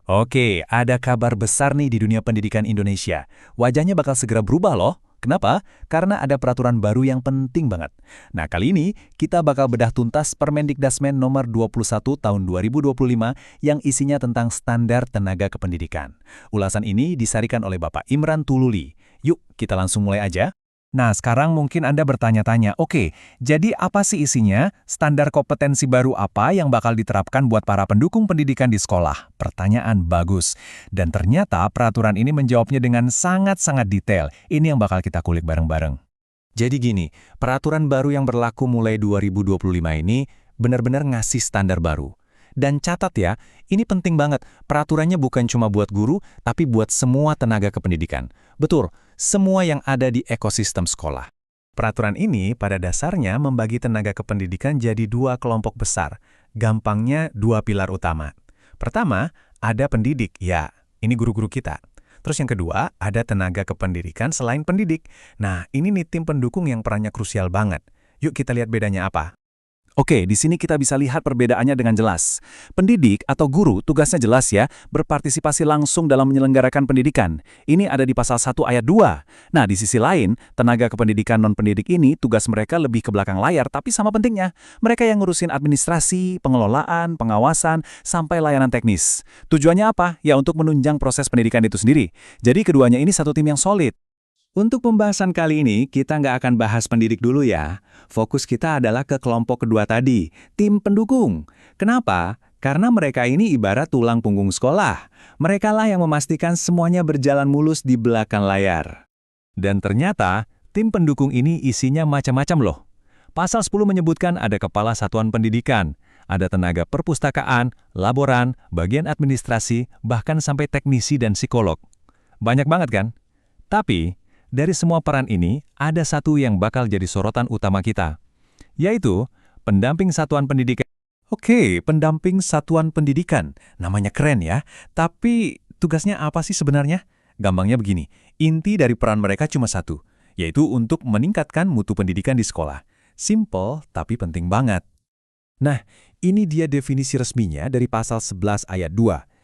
Oke, ada kabar besar nih di dunia pendidikan Indonesia. Wajahnya bakal segera berubah loh. Kenapa? Karena ada peraturan baru yang penting banget. Nah, kali ini kita bakal bedah tuntas Permendikdasmen nomor 21 tahun 2025 yang isinya tentang standar tenaga kependidikan. Ulasan ini disarikan oleh Bapak Imran Tululi. Yuk, kita langsung mulai aja. Nah, sekarang mungkin Anda bertanya-tanya, oke, jadi apa sih isinya? Standar kompetensi baru apa yang bakal diterapkan buat para pendukung pendidikan di sekolah? Pertanyaan bagus. Dan ternyata peraturan ini menjawabnya dengan sangat-sangat detail. Ini yang bakal kita kulik bareng-bareng. Jadi gini, peraturan baru yang berlaku mulai 2025 ini benar-benar ngasih standar baru. Dan catat ya, ini penting banget. Peraturannya bukan cuma buat guru, tapi buat semua tenaga kependidikan. Betul, semua yang ada di ekosistem sekolah. Peraturan ini pada dasarnya membagi tenaga kependidikan jadi dua kelompok besar. Gampangnya dua pilar utama. Pertama, ada pendidik, ya, ini guru-guru kita. Terus yang kedua, ada tenaga kependidikan selain pendidik. Nah, ini nih tim pendukung yang perannya krusial banget. Yuk kita lihat bedanya apa. Oke, di sini kita bisa lihat perbedaannya dengan jelas. Pendidik atau guru tugasnya jelas ya, berpartisipasi langsung dalam menyelenggarakan pendidikan. Ini ada di pasal 1 ayat 2. Nah, di sisi lain, tenaga kependidikan non-pendidik ini tugas mereka lebih ke belakang layar, tapi sama pentingnya. Mereka yang ngurusin administrasi, pengelolaan, pengawasan, sampai layanan teknis. Tujuannya apa? Ya untuk menunjang proses pendidikan itu sendiri. Jadi keduanya ini satu tim yang solid. Untuk pembahasan kali ini, kita nggak akan bahas pendidik dulu ya. Fokus kita adalah ke kelompok kedua tadi, tim pendukung. Kenapa? Karena mereka ini ibarat tulang punggung sekolah. Merekalah yang memastikan semuanya berjalan mulus di belakang layar. Dan ternyata, tim pendukung ini isinya macam-macam loh. Pasal 10 menyebutkan ada kepala satuan pendidikan, ada tenaga perpustakaan, laboran, bagian administrasi, bahkan sampai teknisi dan psikolog. Banyak banget kan? Tapi, dari semua peran ini, ada satu yang bakal jadi sorotan utama kita, yaitu pendamping satuan pendidikan. Oke, pendamping satuan pendidikan. Namanya keren ya, tapi tugasnya apa sih sebenarnya? Gampangnya begini, inti dari peran mereka cuma satu, yaitu untuk meningkatkan mutu pendidikan di sekolah. Simple, tapi penting banget. Nah, ini dia definisi resminya dari pasal 11 ayat 2.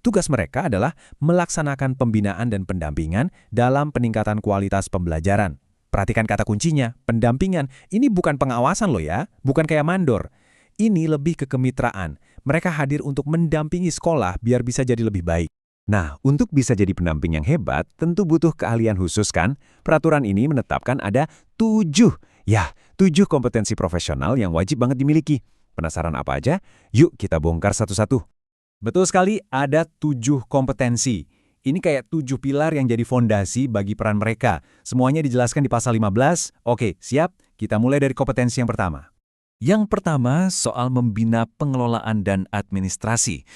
Tugas mereka adalah melaksanakan pembinaan dan pendampingan dalam peningkatan kualitas pembelajaran. Perhatikan kata kuncinya, pendampingan. Ini bukan pengawasan loh ya, bukan kayak mandor. Ini lebih ke kemitraan. Mereka hadir untuk mendampingi sekolah biar bisa jadi lebih baik. Nah, untuk bisa jadi pendamping yang hebat, tentu butuh keahlian khusus kan? Peraturan ini menetapkan ada 7 kompetensi profesional yang wajib banget dimiliki. Penasaran apa aja? Yuk kita bongkar satu-satu. Betul sekali, ada 7 kompetensi. Ini kayak 7 pilar yang jadi fondasi bagi peran mereka. Semuanya dijelaskan di pasal 15. Oke, siap? Kita mulai dari kompetensi yang pertama. Yang pertama, soal membina pengelolaan dan administrasi.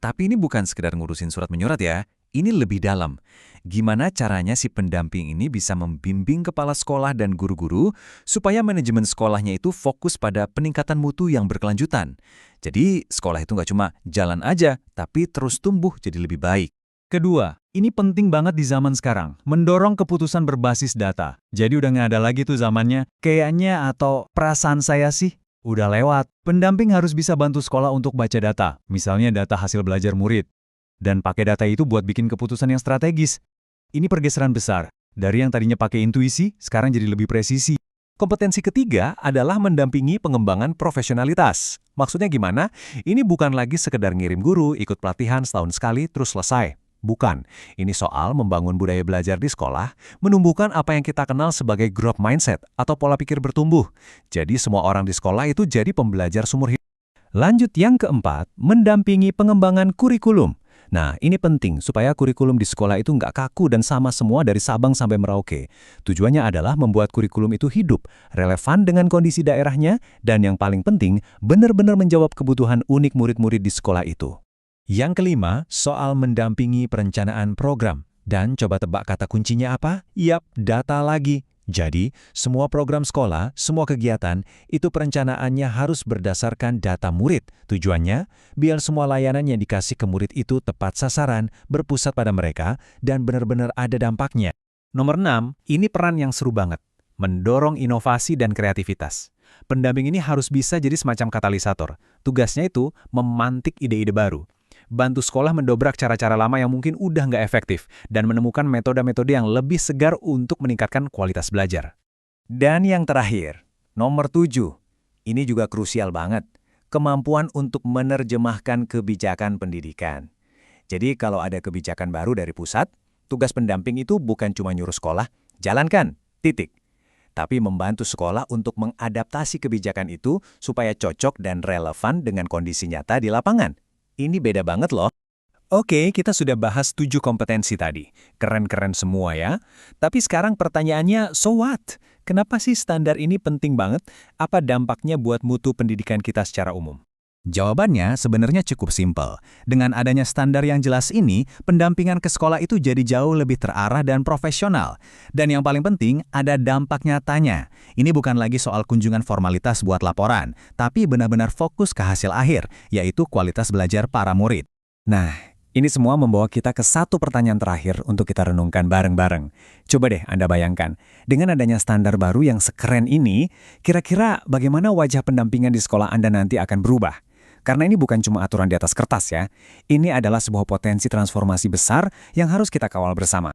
Tapi ini bukan sekedar ngurusin surat menyurat ya. Ini lebih dalam. Gimana caranya si pendamping ini bisa membimbing kepala sekolah dan guru-guru supaya manajemen sekolahnya itu fokus pada peningkatan mutu yang berkelanjutan. Jadi sekolah itu nggak cuma jalan aja, tapi terus tumbuh jadi lebih baik. Kedua, ini penting banget di zaman sekarang, mendorong keputusan berbasis data. Jadi udah nggak ada lagi tuh zamannya, kayaknya atau perasaan saya sih, udah lewat. Pendamping harus bisa bantu sekolah untuk baca data, misalnya data hasil belajar murid. Dan pakai data itu buat bikin keputusan yang strategis. Ini pergeseran besar. Dari yang tadinya pakai intuisi, sekarang jadi lebih presisi. Kompetensi ketiga adalah mendampingi pengembangan profesionalitas. Maksudnya gimana? Ini bukan lagi sekedar ngirim guru, ikut pelatihan setahun sekali, terus selesai. Bukan. Ini soal membangun budaya belajar di sekolah, menumbuhkan apa yang kita kenal sebagai growth mindset atau pola pikir bertumbuh. Jadi semua orang di sekolah itu jadi pembelajar sumur hidup. Lanjut yang keempat, mendampingi pengembangan kurikulum. Nah, ini penting supaya kurikulum di sekolah itu nggak kaku dan sama semua dari Sabang sampai Merauke. Tujuannya adalah membuat kurikulum itu hidup, relevan dengan kondisi daerahnya, dan yang paling penting, benar-benar menjawab kebutuhan unik murid-murid di sekolah itu. Yang kelima, soal mendampingi perencanaan program. Dan coba tebak kata kuncinya apa? Yap, data lagi. Jadi, semua program sekolah, semua kegiatan, itu perencanaannya harus berdasarkan data murid. Tujuannya, biar semua layanan yang dikasih ke murid itu tepat sasaran, berpusat pada mereka, dan benar-benar ada dampaknya. Nomor 6, ini peran yang seru banget. Mendorong inovasi dan kreativitas. Pendamping ini harus bisa jadi semacam katalisator. Tugasnya itu memantik ide-ide baru. bantu sekolah mendobrak cara-cara lama yang mungkin udah nggak efektif, dan menemukan metode-metode yang lebih segar untuk meningkatkan kualitas belajar. Dan yang terakhir, nomor 7. Ini juga krusial banget. Kemampuan untuk menerjemahkan kebijakan pendidikan. Jadi kalau ada kebijakan baru dari pusat, tugas pendamping itu bukan cuma nyuruh sekolah, jalankan, titik. Tapi membantu sekolah untuk mengadaptasi kebijakan itu supaya cocok dan relevan dengan kondisi nyata di lapangan. Ini beda banget loh. Oke, kita sudah bahas 7 kompetensi tadi. Keren-keren semua ya. Tapi sekarang pertanyaannya, so what? Kenapa sih standar ini penting banget? Apa dampaknya buat mutu pendidikan kita secara umum? Jawabannya sebenarnya cukup simpel. Dengan adanya standar yang jelas ini, pendampingan ke sekolah itu jadi jauh lebih terarah dan profesional. Dan yang paling penting, ada dampak nyatanya. Ini bukan lagi soal kunjungan formalitas buat laporan, tapi benar-benar fokus ke hasil akhir, yaitu kualitas belajar para murid. Nah, ini semua membawa kita ke satu pertanyaan terakhir untuk kita renungkan bareng-bareng. Coba deh Anda bayangkan, dengan adanya standar baru yang sekeren ini, kira-kira bagaimana wajah pendampingan di sekolah Anda nanti akan berubah? Karena ini bukan cuma aturan di atas kertas ya, ini adalah sebuah potensi transformasi besar yang harus kita kawal bersama.